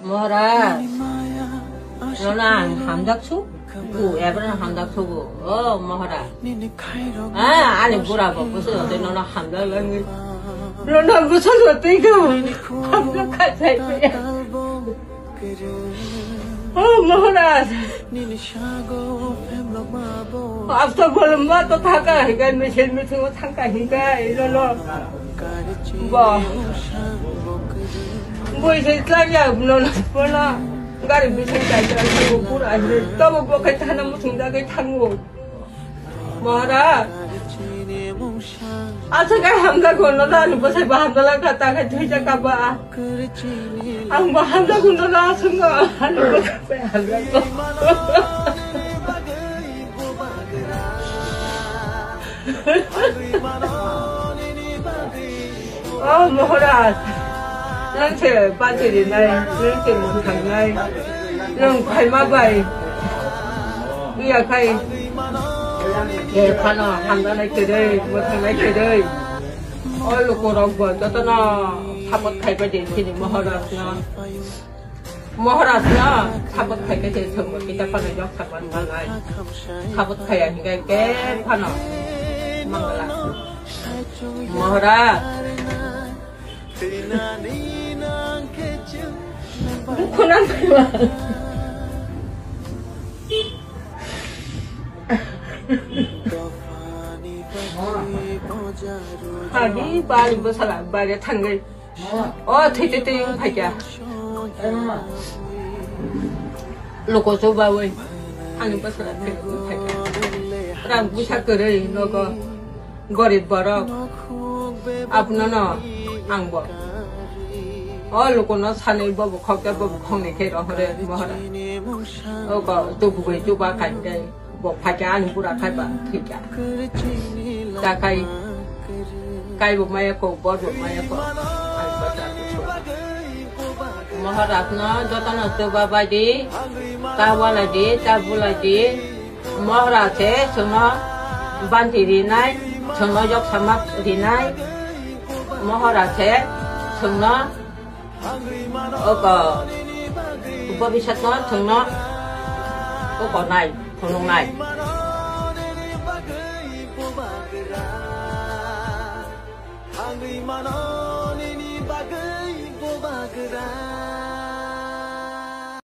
뭐라 너는 함작수? 그 애들은 함작수고 뭐라 아니 뭐라고 무슨 어때 너는 함작을 너는 무슨 어때 이거 함작할 사이야 뭐라 앞서 보는 맛도 다가 이거 며칠 며칠 상가니까 이러노 뭐 이제 쌀이야 너는 뭐라 가리 무슨 쌀이야 뭐라 너무 뭐 괜찮아 무슨 나게 타고 뭐라 아저가 함가고 너는 무슨 뭐 함가랑 갔다가 되자까봐 뭐 함가고 너는 생각하는 거 왜 함가고 뭐라 nâng trẻ ba trẻ đến đây nâng trẻ một tháng này nâng khai má vậy bây giờ khai để phan nó hàng ra này từ đây một tháng này từ đây ôi lúc cô đọc vợ cho nó thắp một khai cái đến thì mà họ đặt nó thắp một khai cái gì thường một cái phan nó dọc thắp một tháng này thắp một khai những cái phan nó mang lại mà họ ra 코난 말이야. 아니 빨리 뭐 사람 말이야 탄걸. 되게 파자. 로고 줘봐왜. 아니 뭐 사람 되게 파자. 그럼 무사 그래 너가 거리 벌어. 앞나나 안 봐. लोगों ने साने बाबू खाते बाबू खाने के रहा है महारा ओका तो बुबई तो बात करते वो फाजा नहीं पूरा खाई बात ठीक है ता काई वो माया को बहुत वो माया को आई बता महारा अपना जोता न तो बाबा दी तावाला दी ताबुला दी महारा से सुना banti rinai सुना जब समाप rinai महारा से सुना भविष्यत thường nó có này thường này